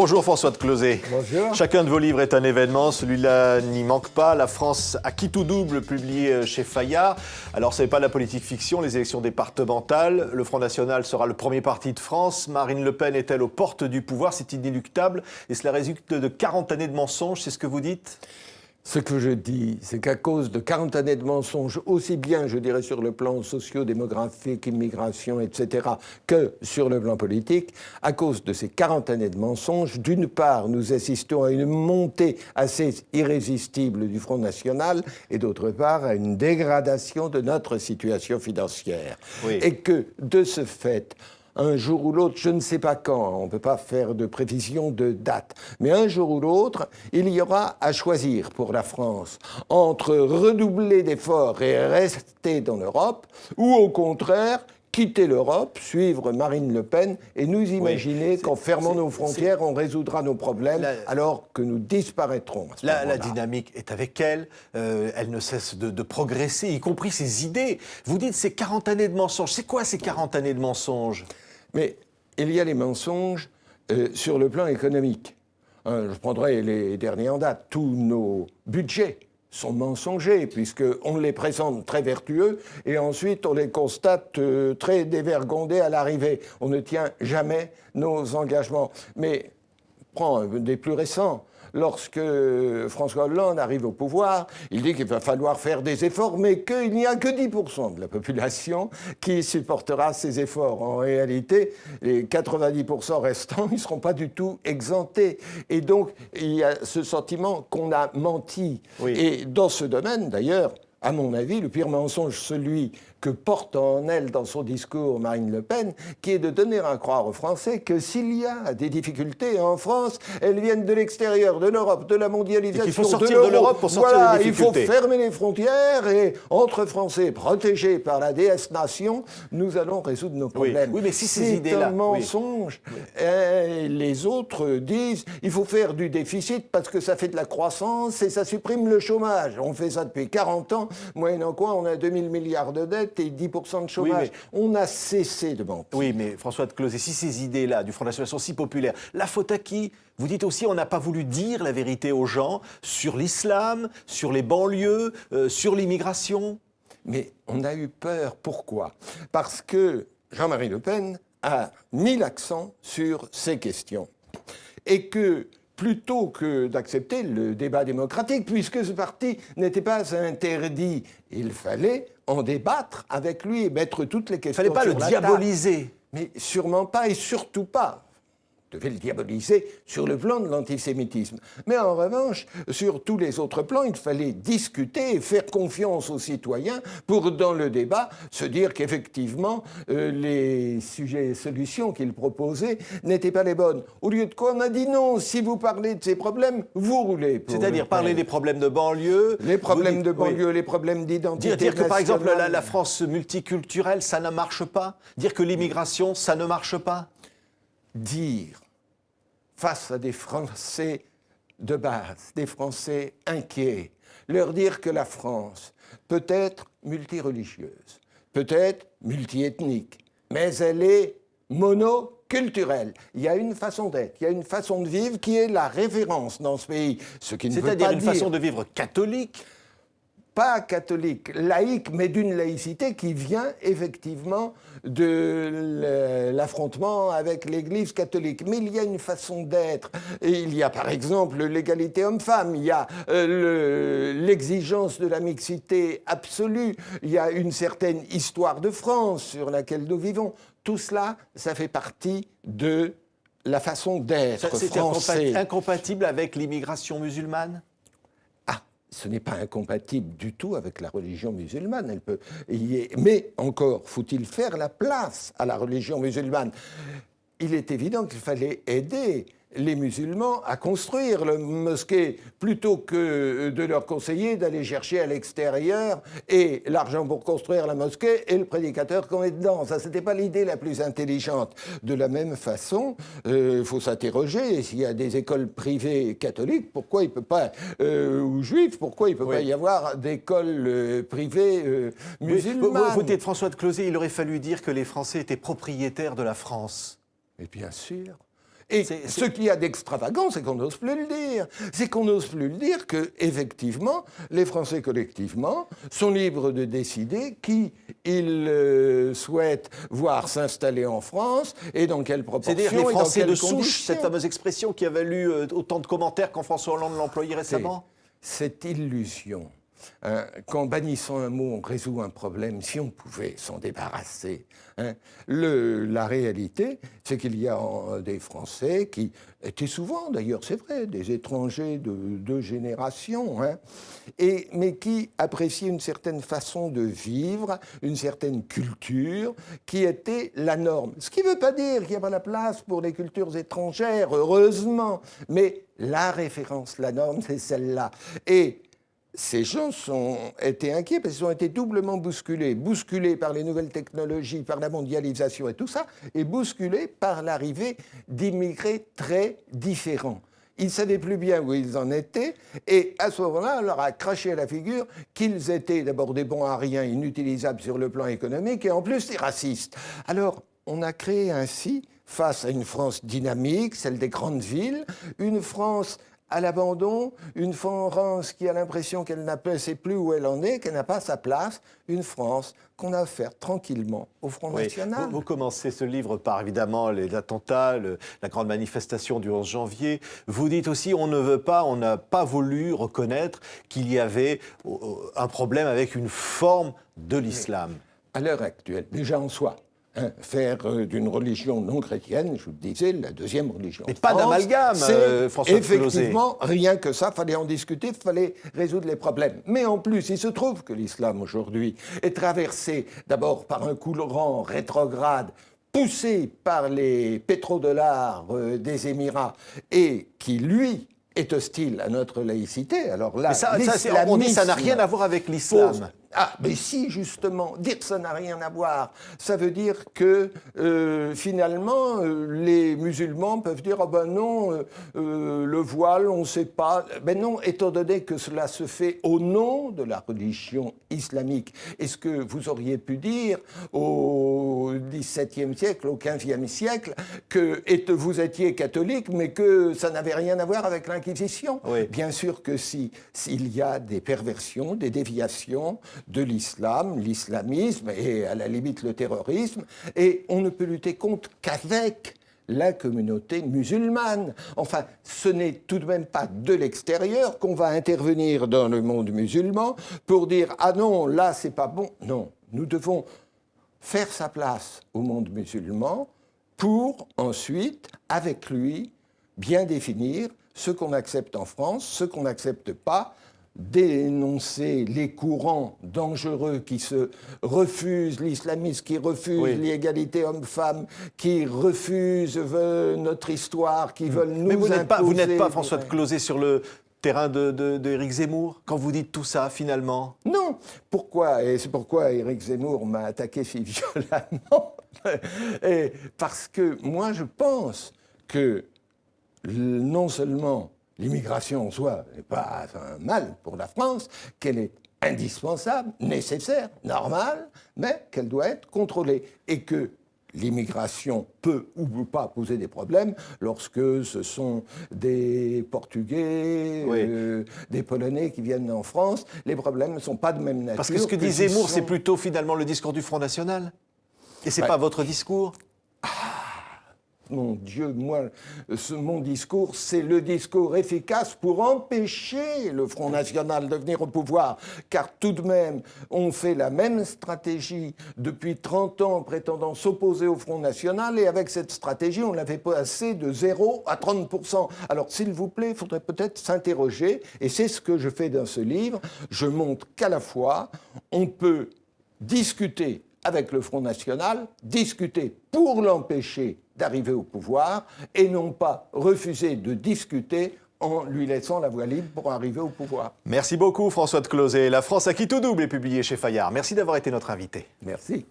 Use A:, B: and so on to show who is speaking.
A: Bonjour François de Closet.
B: Bonjour.
A: Chacun de vos livres est un événement, celui-là n'y manque pas. La France à qui tout double, publié chez Fayard. Alors ce n'est pas de la politique fiction, les élections départementales. Le Front National sera le premier parti de France. Marine Le Pen est-elle aux portes du pouvoir? C'est inéluctable. Et cela résulte de 40 années de mensonges, c'est ce que vous dites?
B: Ce que je dis, c'est qu'à cause de 40 années de mensonges, aussi bien, je dirais, sur le plan socio-démographique, immigration, etc., que sur le plan politique, à cause de ces 40 années de mensonges, d'une part, nous assistons à une montée assez irrésistible du Front National, et d'autre part, à une dégradation de notre situation financière.
A: Oui.
B: Et que, de ce fait, un jour ou l'autre, je ne sais pas quand, on ne peut pas faire de prévision de date, mais un jour ou l'autre, il y aura à choisir pour la France entre redoubler d'efforts et rester dans l'Europe, ou au contraire, quitter l'Europe, suivre Marine Le Pen et nous imaginer qu'en fermant nos frontières, on résoudra nos problèmes alors que nous disparaîtrons.
A: La dynamique est avec elle, elle ne cesse de progresser, y compris ses idées. Vous dites ces 40 années de mensonges. C'est quoi ces 40 années de mensonges?
B: Mais il y a les mensonges sur le plan économique. Je prendrai les derniers en date. Tous nos budgets sont mensongers, puisqu'on les présente très vertueux et ensuite on les constate très dévergondés à l'arrivée. On ne tient jamais nos engagements. Mais prends des plus récents. Lorsque François Hollande arrive au pouvoir, il dit qu'il va falloir faire des efforts, mais qu'il n'y a que 10% de la population qui supportera ces efforts. En réalité, les 90% restants, ils ne seront pas du tout exemptés. Et donc, il y a ce sentiment qu'on a menti.
A: Oui.
B: Et dans ce domaine, d'ailleurs, à mon avis, le pire mensonge, celui que porte en elle dans son discours Marine Le Pen, qui est de donner à croire aux Français que s'il y a des difficultés en France, elles viennent de l'extérieur, de l'Europe, de la mondialisation,
A: il faut sortir de l'Europe pour sortir des difficultés.
B: Il faut fermer les frontières et entre Français protégés par la déesse nation, nous allons résoudre nos problèmes.
A: Oui, mais si ces idées-là...
B: C'est un mensonge.
A: Oui.
B: Les autres disent il faut faire du déficit parce que ça fait de la croissance et ça supprime le chômage. On fait ça depuis 40 ans, moyennant quoi on a 2000 milliards de dettes et 10% de chômage.
A: Oui,
B: on a cessé de mentir.
A: Oui, mais François de Closet, si ces idées-là du Front National sont si populaires, la faute à qui? Vous dites aussi on n'a pas voulu dire la vérité aux gens sur l'islam, sur les banlieues, sur l'immigration.
B: Mais on a eu peur. Pourquoi? Parce que Jean-Marie Le Pen a mis l'accent sur ces questions. Et que plutôt que d'accepter le débat démocratique, puisque ce parti n'était pas interdit, il fallait en débattre avec lui et mettre toutes les questions sur la table.
A: Il ne fallait pas le diaboliser.
B: Mais sûrement pas et surtout pas. Devait le diaboliser sur le plan de l'antisémitisme. Mais en revanche, sur tous les autres plans, il fallait discuter et faire confiance aux citoyens pour, dans le débat, se dire qu'effectivement, les sujets et solutions qu'il proposait n'étaient pas les bonnes. Au lieu de quoi, on a dit non, si vous parlez de ces problèmes, vous roulez.
A: C'est-à-dire parler des problèmes de banlieue.
B: Les problèmes de banlieue, les problèmes d'identité
A: Dire que, par exemple,
B: nationale.
A: la France multiculturelle, ça ne marche pas. Dire que l'immigration, ça ne marche pas.
B: Dire face à des Français de base, des Français inquiets, leur dire que la France peut être multireligieuse, peut être multiethnique, mais elle est monoculturelle. Il y a une façon d'être, il y a une façon de vivre qui est la référence dans ce pays. Ce qui ne veut pas dire...
A: C'est-à-dire une façon de vivre catholique.
B: Pas catholique, laïque, mais d'une laïcité qui vient effectivement de l'affrontement avec l'Église catholique. Mais il y a une façon d'être. Et il y a par exemple l'égalité homme-femme, il y a l'exigence de la mixité absolue, il y a une certaine histoire de France sur laquelle nous vivons. Tout cela, ça fait partie de la façon d'être français.
A: C'est incompatible avec l'immigration musulmane?
B: Ce n'est pas incompatible du tout avec la religion musulmane. Elle peut mais encore, faut-il faire la place à la religion musulmane? Il est évident qu'il fallait aider les musulmans à construire le mosquée plutôt que de leur conseiller d'aller chercher à l'extérieur et l'argent pour construire la mosquée et le prédicateur qu'on est dedans. Ça, c'était pas l'idée la plus intelligente. De la même façon, faut s'interroger s'il y a des écoles privées catholiques, pourquoi il peut pas ou juives, pourquoi il peut pas y avoir d'écoles privées musulmanes.
A: Vous dites François de Closet, il aurait fallu dire que les Français étaient propriétaires de la France.
B: Mais bien sûr. Et ce qu'il y a d'extravagant, c'est qu'on n'ose plus le dire. C'est qu'on n'ose plus le dire qu'effectivement, les Français collectivement sont libres de décider qui ils souhaitent voir s'installer en France et dans quelle proportion
A: C'est-à-dire les Français
B: et dans
A: de
B: quelles
A: souche,
B: conditions.
A: cette fameuse expression qui avait lu autant de commentaires quand François Hollande l'a employée récemment.
B: Cette illusion qu'en bannissant un mot, on résout un problème, si on pouvait s'en débarrasser. La réalité, c'est qu'il y a des Français qui étaient souvent, d'ailleurs c'est vrai, des étrangers de deux générations, mais qui appréciaient une certaine façon de vivre, une certaine culture, qui était la norme. Ce qui ne veut pas dire qu'il n'y a pas la place pour les cultures étrangères, heureusement, mais la référence, la norme, c'est celle-là. Et ces gens ont été inquiets parce qu'ils ont été doublement bousculés par les nouvelles technologies, par la mondialisation et tout ça, et bousculés par l'arrivée d'immigrés très différents. Ils ne savaient plus bien où ils en étaient, et à ce moment-là, on leur a craché à la figure qu'ils étaient d'abord des bons à rien, inutilisables sur le plan économique, et en plus des racistes. Alors, on a créé ainsi, face à une France dynamique, celle des grandes villes, une France à l'abandon, une France qui a l'impression qu'elle ne sait plus où elle en est, qu'elle n'a pas sa place, une France qu'on a offerte tranquillement au Front National.
A: Vous commencez ce livre par, évidemment, les attentats, la grande manifestation du 11 janvier. Vous dites aussi, on n'a pas voulu reconnaître qu'il y avait un problème avec une forme de l'islam.
B: À l'heure actuelle, déjà en soi, faire d'une religion non chrétienne, je vous le disais, la deuxième religion.
A: Mais pas d'amalgame, François Closet.
B: Effectivement, rien que ça, il fallait en discuter, il fallait résoudre les problèmes. Mais en plus, il se trouve que l'islam aujourd'hui est traversé d'abord par un courant rétrograde poussé par les pétrodollars des Émirats et qui, lui, est hostile à notre laïcité. Alors là,
A: on dit que ça n'a rien à voir avec l'islam.
B: Ah, mais si, justement, dire que ça n'a rien à voir, ça veut dire que, finalement, les musulmans peuvent dire « Ah ben non, le voile, on ne sait pas ». Ben non, étant donné que cela se fait au nom de la religion islamique. Est-ce que vous auriez pu dire au XVIIe siècle, au XVe siècle, que vous étiez catholique, mais que ça n'avait rien à voir avec l'Inquisition?
A: Oui.
B: Bien sûr que si. S'il y a des perversions, des déviations de l'islam, l'islamisme et à la limite le terrorisme, et on ne peut lutter contre qu'avec la communauté musulmane. Enfin, ce n'est tout de même pas de l'extérieur qu'on va intervenir dans le monde musulman pour dire « Ah non, là, c'est pas bon ». Non, nous devons faire sa place au monde musulman pour ensuite, avec lui, bien définir ce qu'on accepte en France, ce qu'on n'accepte pas, dénoncer les courants dangereux qui se refusent, l'islamisme qui refuse l'égalité homme-femme, qui refuse notre histoire, qui veulent nous imposer...
A: Mais vous n'êtes pas, François Closet, sur le terrain d'Éric Zemmour, quand vous dites tout ça, finalement?
B: Non. Pourquoi? Et c'est pourquoi Éric Zemmour m'a attaqué si violemment. Parce que moi, je pense que non seulement l'immigration en soi n'est pas un mal pour la France, qu'elle est indispensable, nécessaire, normale, mais qu'elle doit être contrôlée. Et que l'immigration peut ou pas poser des problèmes lorsque ce sont des Portugais, des Polonais qui viennent en France. Les problèmes ne sont pas de même nature.
A: Parce que ce que dit Zemmour, c'est plutôt finalement le discours du Front National? Et c'est pas votre discours?
B: Mon Dieu, moi, mon discours, c'est le discours efficace pour empêcher le Front National de venir au pouvoir. Car tout de même, on fait la même stratégie depuis 30 ans prétendant s'opposer au Front National. Et avec cette stratégie, on l'avait passé de 0 à 30%. Alors, s'il vous plaît, il faudrait peut-être s'interroger. Et c'est ce que je fais dans ce livre. Je montre qu'à la fois, on peut discuter avec le Front National, discuter pour l'empêcher d'arriver au pouvoir et non pas refuser de discuter en lui laissant la voie libre pour arriver au pouvoir.
A: Merci beaucoup François de Closet. La France à qui tout double est publié chez Fayard. Merci d'avoir été notre invité.
B: Merci.